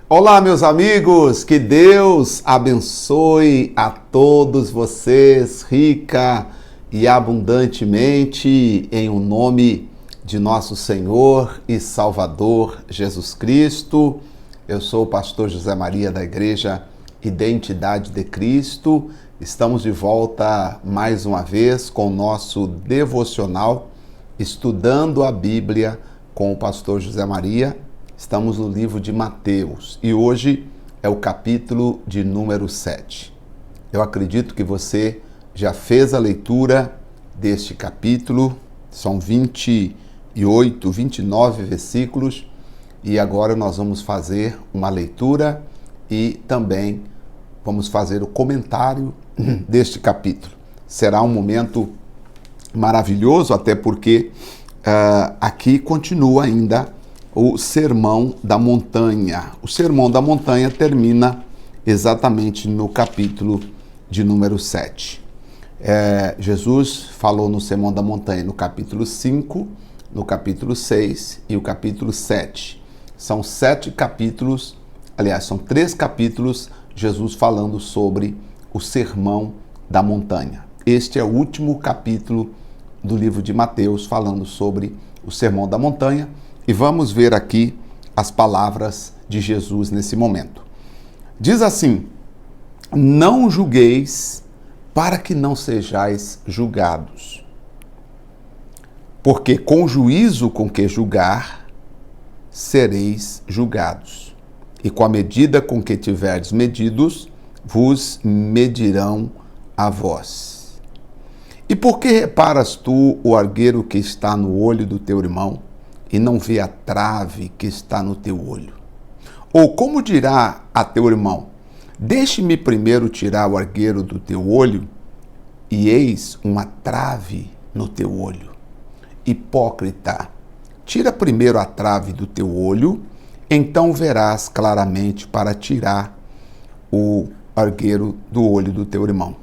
Olá, meus amigos, que Deus abençoe a todos vocês rica e abundantemente em o nome de nosso Senhor e Salvador Jesus Cristo. Eu sou o pastor José Maria da Igreja Identidade de Cristo. Estamos de volta mais uma vez com o nosso devocional Estudando a Bíblia com o pastor José Maria. Estamos no livro de Mateus e hoje é o capítulo de número 7. Eu acredito que você já fez a leitura deste capítulo, são 28, 29 versículos e agora nós vamos fazer uma leitura e também vamos fazer o comentário deste capítulo. Será um momento maravilhoso, até porque aqui continua ainda o Sermão da Montanha. O Sermão da Montanha termina exatamente no capítulo de número 7. Jesus falou no Sermão da Montanha no capítulo 5, no capítulo 6 e o capítulo 7. São 7 capítulos, aliás, são 3 capítulos, Jesus falando sobre o Sermão da Montanha. Este é o último capítulo do livro de Mateus, falando sobre o Sermão da Montanha. E vamos ver aqui as palavras de Jesus nesse momento. Diz assim: não julgueis para que não sejais julgados. Porque com o juízo com que julgar, sereis julgados. E com a medida com que tiverdes medidos, vos medirão a vós. E por que reparas tu o argueiro que está no olho do teu irmão, e não vê a trave que está no teu olho? Ou como dirá a teu irmão: deixe-me primeiro tirar o argueiro do teu olho, e eis uma trave no teu olho? Hipócrita, tira primeiro a trave do teu olho, então verás claramente para tirar o argueiro do olho do teu irmão.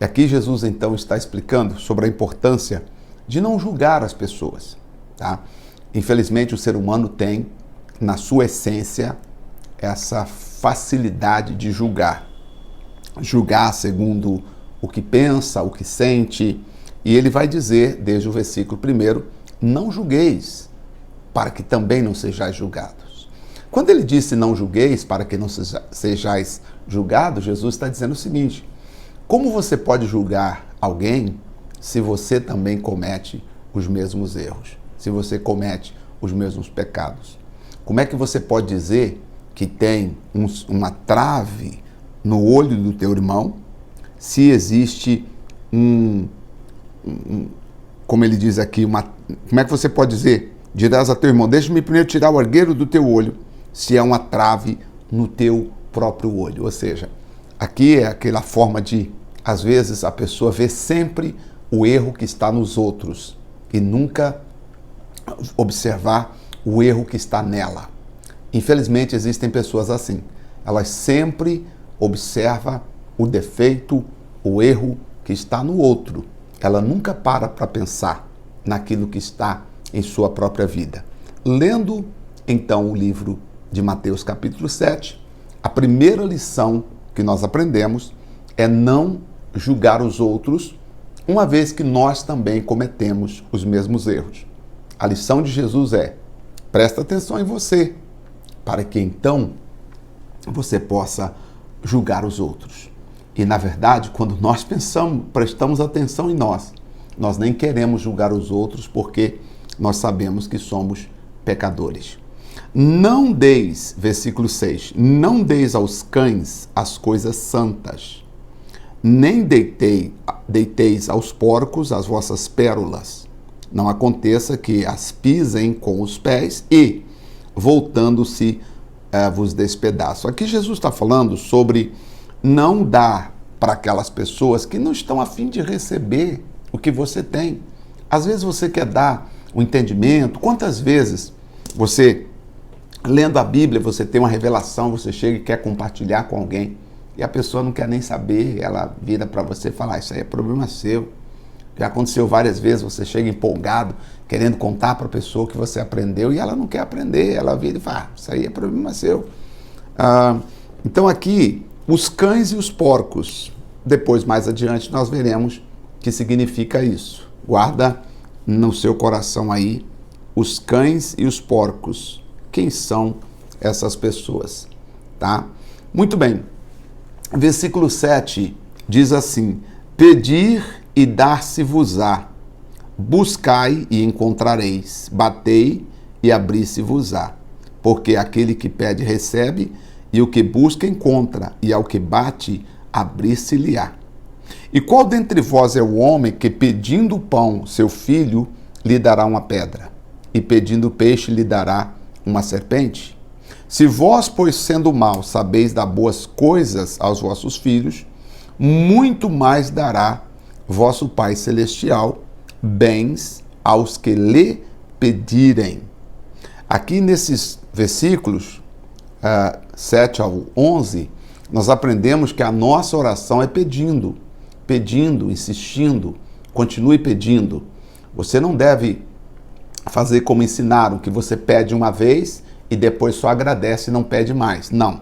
E aqui Jesus então está explicando sobre a importância de não julgar as pessoas, tá? Infelizmente, o ser humano tem, na sua essência, essa facilidade de julgar. Julgar segundo o que pensa, o que sente. E ele vai dizer, desde o versículo 1, não julgueis, para que também não sejais julgados. Quando ele disse não julgueis, para que não sejais julgados, Jesus está dizendo o seguinte: como você pode julgar alguém se você também comete os mesmos erros? Se você comete os mesmos pecados? Como é que você pode dizer que tem uma trave no olho do teu irmão, se existe como ele diz aqui, como é que você pode dizer, dirás a teu irmão, deixa-me primeiro tirar o argueiro do teu olho, se é uma trave no teu próprio olho? Ou seja, aqui é aquela forma de, às vezes, a pessoa vê sempre o erro que está nos outros e nunca observar o erro que está nela. Infelizmente, existem pessoas assim. Elas sempre observam o defeito, o erro que está no outro. Ela nunca para pensar naquilo que está em sua própria vida. Lendo, então, o livro de Mateus capítulo 7, a primeira lição que nós aprendemos é não julgar os outros, uma vez que nós também cometemos os mesmos erros. A lição de Jesus é: presta atenção em você, para que então você possa julgar os outros. E na verdade, quando nós prestamos atenção em nós nem queremos julgar os outros, porque nós sabemos que somos pecadores. Não deis, versículo 6, não deis aos cães as coisas santas, nem deiteis aos porcos as vossas pérolas. Não aconteça que as pisem com os pés e, voltando-se, vos despedaçam. Aqui Jesus está falando sobre não dar para aquelas pessoas que não estão a fim de receber o que você tem. Às vezes você quer dar o entendimento. Quantas vezes você, lendo a Bíblia, você tem uma revelação, você chega e quer compartilhar com alguém e a pessoa não quer nem saber, ela vira para você e fala: isso aí é problema seu. Já aconteceu várias vezes, você chega empolgado, querendo contar para a pessoa que você aprendeu e ela não quer aprender, ela vira e fala: isso aí é problema seu. Então aqui, os cães e os porcos. Depois, mais adiante, nós veremos o que significa isso. Guarda no seu coração aí, os cães e os porcos. Quem são essas pessoas? Tá? Muito bem. Versículo 7 diz assim: pedir e dar-se-vos-á, buscai e encontrareis, batei e abrir-se-vos-á. Porque aquele que pede recebe, e o que busca encontra, e ao que bate abrir-se-lhe-á. E qual dentre vós é o homem que, pedindo pão, seu filho, lhe dará uma pedra? E pedindo peixe, lhe dará uma serpente? Se vós, pois, sendo maus, sabeis dar boas coisas aos vossos filhos, muito mais dará vosso Pai Celestial bens aos que lhe pedirem. Aqui nesses versículos 7 ao 11, nós aprendemos que a nossa oração é pedindo, insistindo, continue pedindo. Você não deve fazer como ensinaram, que você pede uma vez e depois só agradece e não pede mais. Não.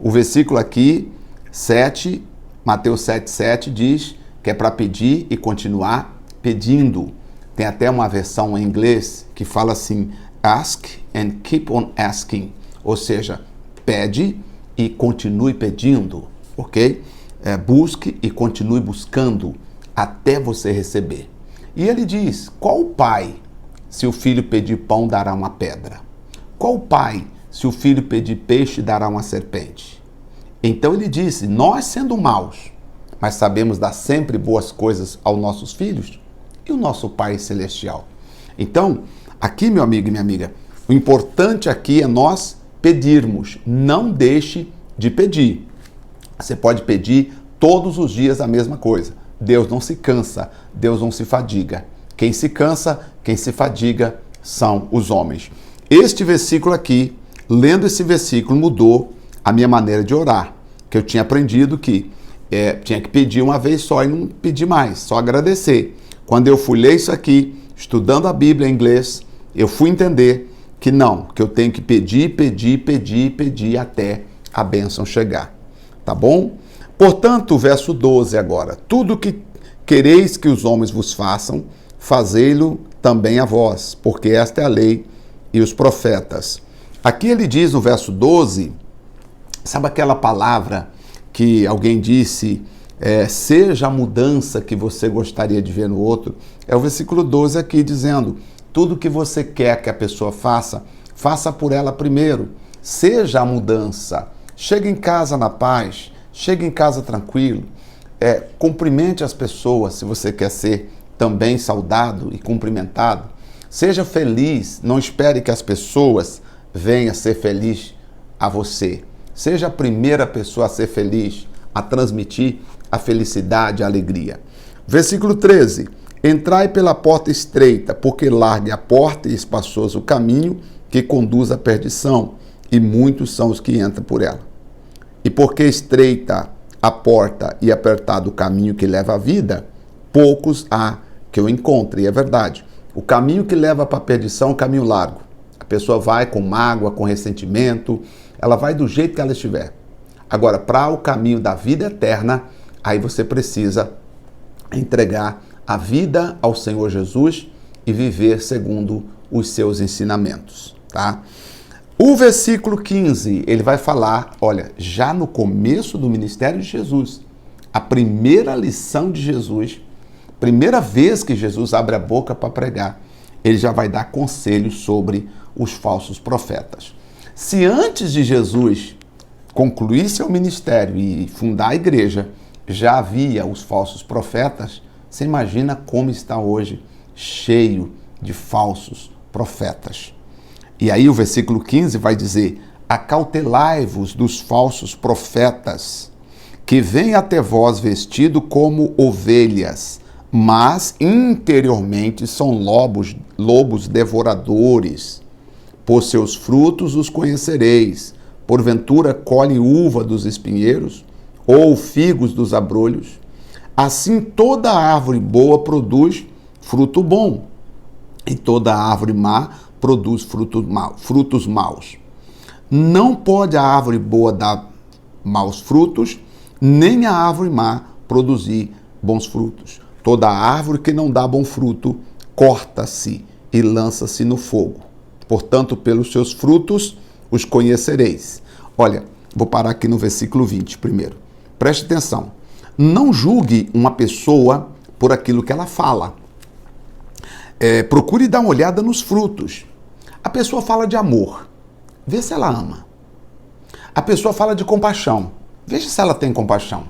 O versículo aqui, 7, Mateus 7,7 diz que é para pedir e continuar pedindo. Tem até uma versão em inglês que fala assim: ask and keep on asking. Ou seja, pede e continue pedindo, ok? Busque e continue buscando até você receber. E ele diz: qual pai, se o filho pedir pão, dará uma pedra? Qual pai, se o filho pedir peixe, dará uma serpente? Então ele disse: nós sendo maus, mas sabemos dar sempre boas coisas aos nossos filhos, e o nosso Pai Celestial. Então, aqui, meu amigo e minha amiga, o importante aqui é nós pedirmos. Não deixe de pedir. Você pode pedir todos os dias a mesma coisa. Deus não se cansa, Deus não se fadiga. Quem se cansa, quem se fadiga são os homens. Este versículo aqui, lendo esse versículo, mudou a minha maneira de orar. Que eu tinha aprendido que tinha que pedir uma vez só e não pedir mais, só agradecer. Quando eu fui ler isso aqui, estudando a Bíblia em inglês, eu fui entender que não, que eu tenho que pedir até a bênção chegar. Tá bom? Portanto, o verso 12 agora. Tudo que quereis que os homens vos façam, fazei-lo também a vós, porque esta é a lei e os profetas. Aqui ele diz no verso 12, sabe aquela palavra que alguém disse, seja a mudança que você gostaria de ver no outro? É o versículo 12 aqui dizendo, tudo que você quer que a pessoa faça, faça por ela primeiro. Seja a mudança. Chegue em casa na paz, chegue em casa tranquilo, cumprimente as pessoas se você quer ser também saudado e cumprimentado. Seja feliz, não espere que as pessoas venham ser felizes a você. Seja a primeira pessoa a ser feliz, a transmitir a felicidade, a alegria. Versículo 13. Entrai pela porta estreita, porque larga é a porta e espaçoso o caminho que conduz à perdição, e muitos são os que entram por ela. E porque estreita a porta e apertado o caminho que leva à vida, poucos há que o encontrem. E é verdade. O caminho que leva para a perdição é um caminho largo. A pessoa vai com mágoa, com ressentimento, ela vai do jeito que ela estiver. Agora, para o caminho da vida eterna, aí você precisa entregar a vida ao Senhor Jesus e viver segundo os seus ensinamentos, tá? O versículo 15, ele vai falar, olha, já no começo do ministério de Jesus, a primeira lição de Jesus, primeira vez que Jesus abre a boca para pregar, ele já vai dar conselhos sobre os falsos profetas. Se antes de Jesus concluir seu ministério e fundar a igreja, já havia os falsos profetas, você imagina como está hoje, cheio de falsos profetas. E aí o versículo 15 vai dizer, acautelai-vos dos falsos profetas, que vêm até vós vestido como ovelhas, mas interiormente são lobos devoradores. Por seus frutos os conhecereis. Porventura colhem uva dos espinheiros, ou figos dos abrolhos. Assim toda árvore boa produz fruto bom, e toda árvore má produz frutos maus. Não pode a árvore boa dar maus frutos, nem a árvore má produzir bons frutos. Toda árvore que não dá bom fruto, corta-se e lança-se no fogo. Portanto, pelos seus frutos os conhecereis. Olha, vou parar aqui no versículo 20 primeiro. Preste atenção. Não julgue uma pessoa por aquilo que ela fala. Procure dar uma olhada nos frutos. A pessoa fala de amor. Vê se ela ama. A pessoa fala de compaixão. Veja se ela tem compaixão.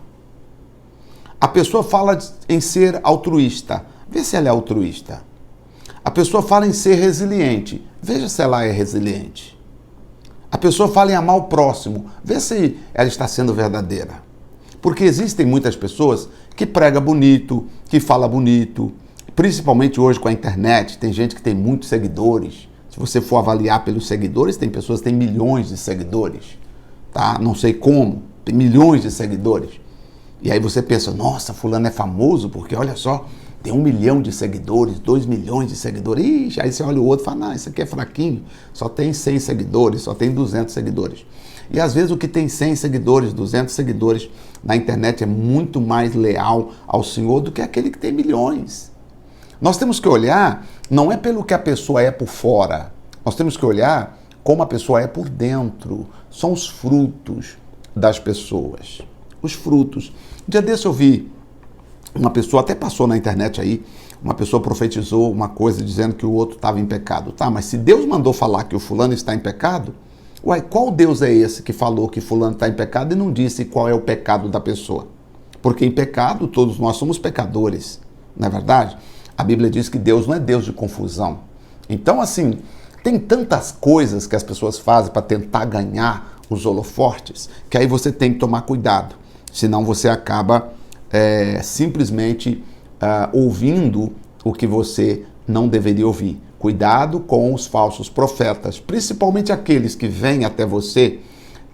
A pessoa fala em ser altruísta. Vê se ela é altruísta. A pessoa fala em ser resiliente. Veja se ela é resiliente. A pessoa fala em amar o próximo. Vê se ela está sendo verdadeira. Porque existem muitas pessoas que pregam bonito, que falam bonito. Principalmente hoje com a internet, tem gente que tem muitos seguidores. Se você for avaliar pelos seguidores, tem pessoas que têm milhões de seguidores. Tá? Não sei como, tem milhões de seguidores. E aí você pensa, nossa, fulano é famoso porque olha só, tem 1 milhão de seguidores, 2 milhões de seguidores. Ixi, aí você olha o outro e fala, não, isso aqui é fraquinho, só tem 100 seguidores, só tem 200 seguidores. E às vezes o que tem 100 seguidores, 200 seguidores na internet é muito mais leal ao Senhor do que aquele que tem milhões. Nós temos que olhar, não é pelo que a pessoa é por fora, nós temos que olhar como a pessoa é por dentro. São os frutos das pessoas. Os frutos. Um dia desse eu vi uma pessoa, até passou na internet aí, uma pessoa profetizou uma coisa dizendo que o outro estava em pecado. Tá, mas se Deus mandou falar que o fulano está em pecado, uai, qual Deus é esse que falou que fulano está em pecado e não disse qual é o pecado da pessoa? Porque em pecado todos nós somos pecadores, não é verdade? A Bíblia diz que Deus não é Deus de confusão. Então, assim, tem tantas coisas que as pessoas fazem para tentar ganhar os holofortes, que aí você tem que tomar cuidado. Senão você acaba simplesmente ouvindo o que você não deveria ouvir. Cuidado com os falsos profetas, principalmente aqueles que vêm até você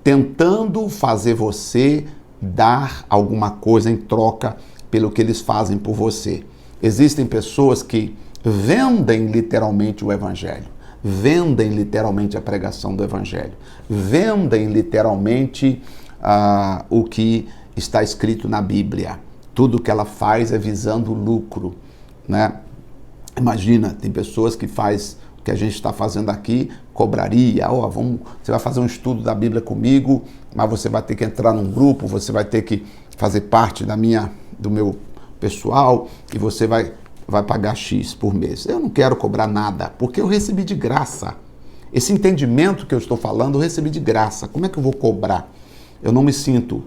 tentando fazer você dar alguma coisa em troca pelo que eles fazem por você. Existem pessoas que vendem literalmente o evangelho, vendem literalmente a pregação do evangelho, vendem literalmente o que está escrito na Bíblia. Tudo que ela faz é visando lucro, né? Imagina, tem pessoas que faz o que a gente está fazendo aqui, cobraria, você vai fazer um estudo da Bíblia comigo, mas você vai ter que entrar num grupo, você vai ter que fazer parte do meu pessoal e você vai pagar X por mês. Eu não quero cobrar nada, porque eu recebi de graça. Esse entendimento que eu estou falando, eu recebi de graça. Como é que eu vou cobrar? Eu não me sinto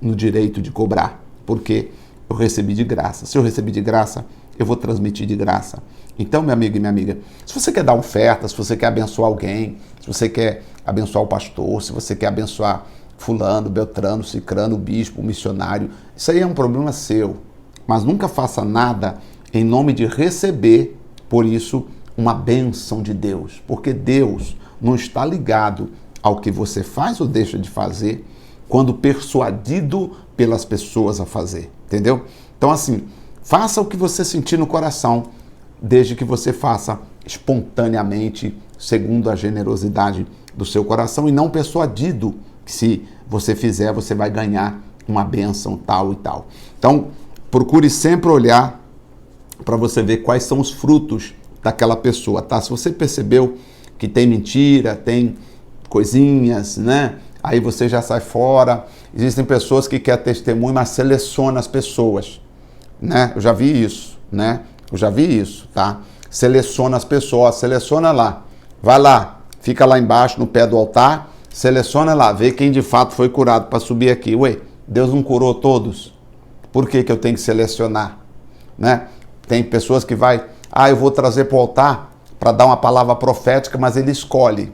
no direito de cobrar, porque eu recebi de graça. Se eu recebi de graça, eu vou transmitir de graça. Então, meu amigo e minha amiga, se você quer dar oferta, se você quer abençoar alguém, se você quer abençoar o pastor, se você quer abençoar fulano, beltrano, cicrano, bispo, missionário, isso aí é um problema seu. Mas nunca faça nada em nome de receber, por isso, uma bênção de Deus. Porque Deus não está ligado ao que você faz ou deixa de fazer quando persuadido pelas pessoas a fazer, entendeu? Então, assim, faça o que você sentir no coração, desde que você faça espontaneamente, segundo a generosidade do seu coração, e não persuadido que se você fizer, você vai ganhar uma bênção tal e tal. Então, procure sempre olhar para você ver quais são os frutos daquela pessoa, tá? Se você percebeu que tem mentira, tem coisinhas, né? Aí você já sai fora. Existem pessoas que querem testemunho, mas seleciona as pessoas, né? Eu já vi isso, né? Eu já vi isso, tá? Seleciona as pessoas, seleciona lá. Vai lá, fica lá embaixo no pé do altar, seleciona lá, vê quem de fato foi curado para subir aqui. Ué, Deus não curou todos? Por que eu tenho que selecionar? Né? Tem pessoas que eu vou trazer para o altar para dar uma palavra profética, mas ele escolhe.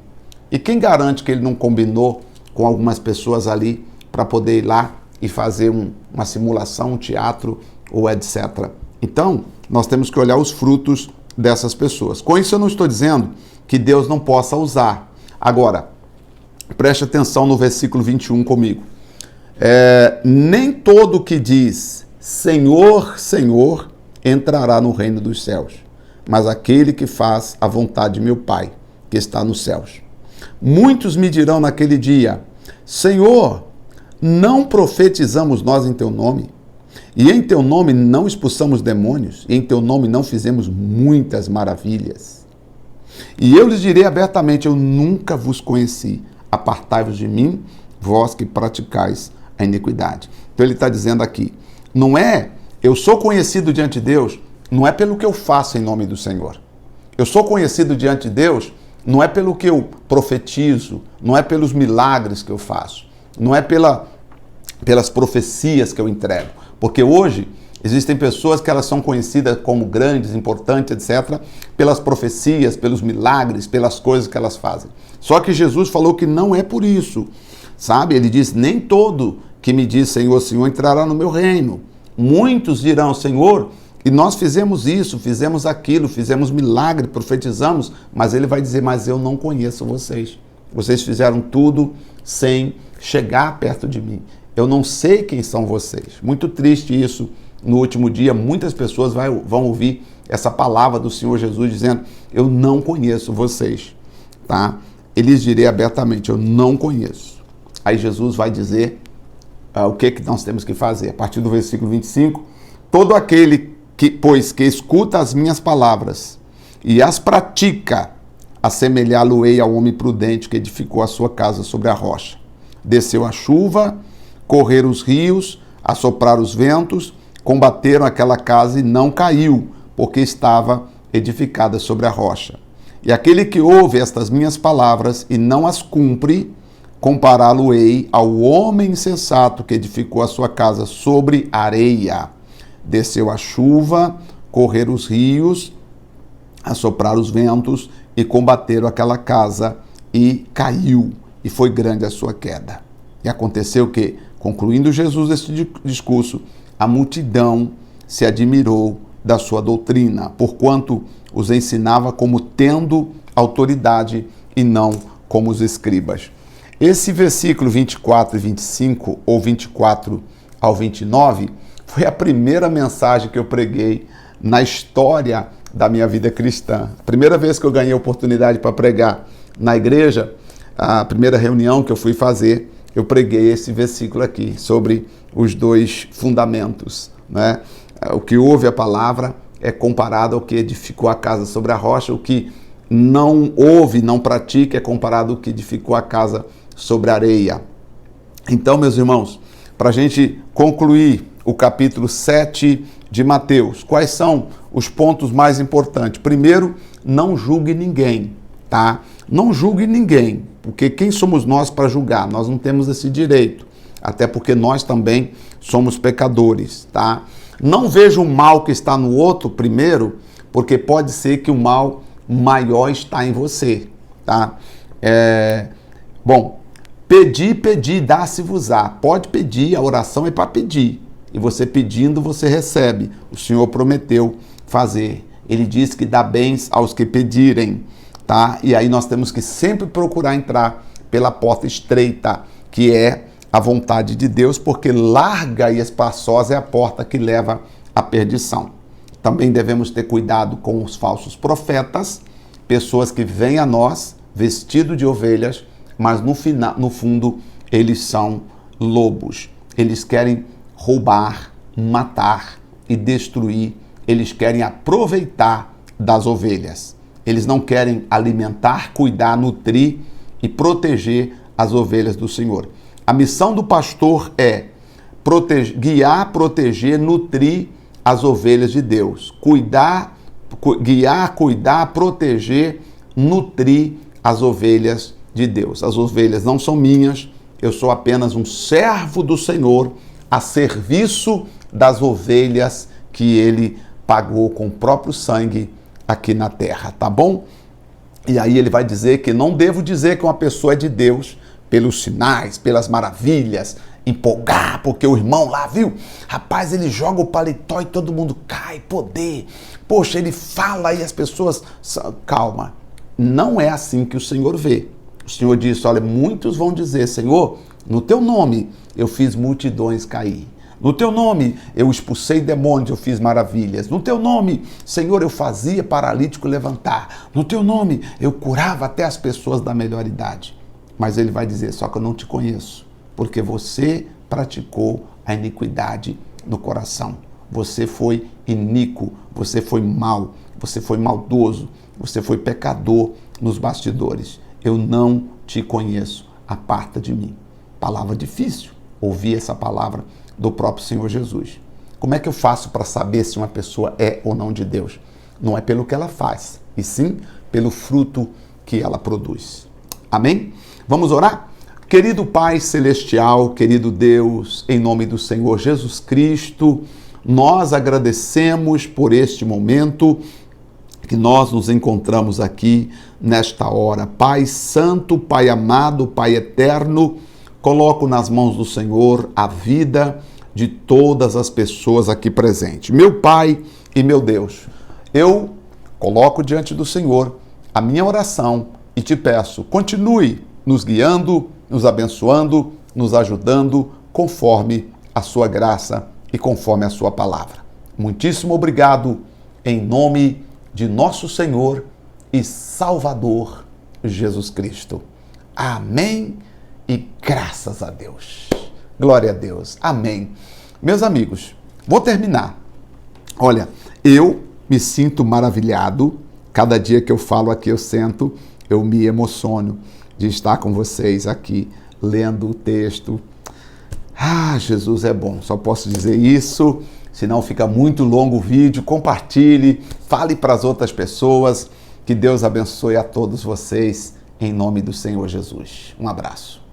E quem garante que ele não combinou com algumas pessoas ali para poder ir lá e fazer uma simulação, um teatro ou etc. Então, nós temos que olhar os frutos dessas pessoas. Com isso eu não estou dizendo que Deus não possa usar. Agora, preste atenção no versículo 21 comigo. Nem todo que diz Senhor, Senhor, entrará no reino dos céus, mas aquele que faz a vontade de meu Pai, que está nos céus. Muitos me dirão naquele dia: Senhor, não profetizamos nós em teu nome? E em teu nome não expulsamos demônios? E em teu nome não fizemos muitas maravilhas? E eu lhes direi abertamente: eu nunca vos conheci. Apartai-vos de mim, vós que praticais a iniquidade. Então ele está dizendo aqui, não é, eu sou conhecido diante de Deus, não é pelo que eu faço em nome do Senhor. Eu sou conhecido diante de Deus, não é pelo que eu profetizo, não é pelos milagres que eu faço, não é pelas profecias que eu entrego. Porque hoje existem pessoas que elas são conhecidas como grandes, importantes, etc., pelas profecias, pelos milagres, pelas coisas que elas fazem. Só que Jesus falou que não é por isso, sabe? Ele diz, nem todo que me diz Senhor, Senhor, entrará no meu reino. Muitos dirão, Senhor, e nós fizemos isso, fizemos aquilo, fizemos milagre, profetizamos, mas ele vai dizer, mas eu não conheço vocês. Vocês fizeram tudo sem chegar perto de mim. Eu não sei quem são vocês. Muito triste isso. No último dia, muitas pessoas vão ouvir essa palavra do Senhor Jesus dizendo, eu não conheço vocês, tá? Eles direi abertamente, eu não conheço. Aí Jesus vai dizer o que nós temos que fazer. A partir do versículo 25, todo aquele pois que escuta as minhas palavras e as pratica, assemelhá-lo-ei ao homem prudente que edificou a sua casa sobre a rocha. Desceu a chuva, correram os rios, assopraram os ventos, combateram aquela casa e não caiu, porque estava edificada sobre a rocha. E aquele que ouve estas minhas palavras e não as cumpre, compará-lo-ei ao homem insensato que edificou a sua casa sobre areia. Desceu a chuva, correram os rios, assopraram os ventos e combateram aquela casa e caiu, e foi grande a sua queda. E aconteceu que, concluindo Jesus este discurso, a multidão se admirou da sua doutrina, porquanto os ensinava como tendo autoridade e não como os escribas. Esse versículo 24 e 25, ou 24 ao 29, foi a primeira mensagem que eu preguei na história da minha vida cristã. A primeira vez que eu ganhei a oportunidade para pregar na igreja, a primeira reunião que eu fui fazer, eu preguei esse versículo aqui, sobre os dois fundamentos, né? O que ouve a palavra é comparado ao que edificou a casa sobre a rocha, o que não ouve, não pratica, é comparado ao que edificou a casa sobre a areia. Então, meus irmãos, para a gente concluir o capítulo 7 de Mateus, quais são os pontos mais importantes? Primeiro, não julgue ninguém, tá? Não julgue ninguém, porque quem somos nós para julgar? Nós não temos esse direito, até porque nós também somos pecadores, tá? Não veja o mal que está no outro primeiro, porque pode ser que o mal maior está em você, tá? Bom, pedir, dá-se-vos-á. Pode pedir, a oração é para pedir. E você pedindo, você recebe. O Senhor prometeu fazer. Ele diz que dá bens aos que pedirem, tá? E aí nós temos que sempre procurar entrar pela porta estreita, que é a vontade de Deus, porque larga e espaçosa é a porta que leva à perdição. Também devemos ter cuidado com os falsos profetas, pessoas que vêm a nós vestidos de ovelhas, mas no fundo eles são lobos. Eles querem roubar, matar e destruir. Eles querem aproveitar das ovelhas. Eles não querem alimentar, cuidar, nutrir e proteger as ovelhas do Senhor. A missão do pastor é guiar, proteger, nutrir as ovelhas de Deus. Guiar, cuidar, proteger, nutrir as ovelhas de Deus. As ovelhas não são minhas, eu sou apenas um servo do Senhor a serviço das ovelhas que ele pagou com o próprio sangue aqui na terra, tá bom? E aí ele vai dizer que não devo dizer que uma pessoa é de Deus pelos sinais, pelas maravilhas, empolgar, porque o irmão lá, viu? Rapaz, ele joga o paletó e todo mundo cai, poder. Poxa, ele fala e as pessoas... Calma, não é assim que o Senhor vê. O Senhor disse, olha, muitos vão dizer, Senhor, no teu nome eu fiz multidões cair. No teu nome eu expulsei demônios, eu fiz maravilhas. No teu nome, Senhor, eu fazia paralítico levantar. No teu nome eu curava até as pessoas da melhor idade. Mas ele vai dizer, só que eu não te conheço, porque você praticou a iniquidade no coração. Você foi iníquo, você foi mau, você foi maldoso, você foi pecador nos bastidores. Eu não te conheço, aparta de mim. Palavra difícil, ouvir essa palavra do próprio Senhor Jesus. Como é que eu faço para saber se uma pessoa é ou não de Deus? Não é pelo que ela faz, e sim pelo fruto que ela produz. Amém? Vamos orar? Querido Pai Celestial, querido Deus, em nome do Senhor Jesus Cristo, nós agradecemos por este momento que nós nos encontramos aqui nesta hora. Pai Santo, Pai amado, Pai eterno, coloco nas mãos do Senhor a vida de todas as pessoas aqui presentes. Meu Pai e meu Deus, eu coloco diante do Senhor a minha oração e te peço, continue nos guiando, nos abençoando, nos ajudando, conforme a sua graça e conforme a sua palavra. Muitíssimo obrigado, em nome de nosso Senhor e Salvador Jesus Cristo. Amém e graças a Deus. Glória a Deus. Amém. Meus amigos, vou terminar. Olha, eu me sinto maravilhado. Cada dia que eu falo aqui, eu me emociono de estar com vocês aqui, lendo o texto. Ah, Jesus é bom, só posso dizer isso, senão fica muito longo o vídeo. Compartilhe, fale para as outras pessoas, que Deus abençoe a todos vocês, em nome do Senhor Jesus. Um abraço.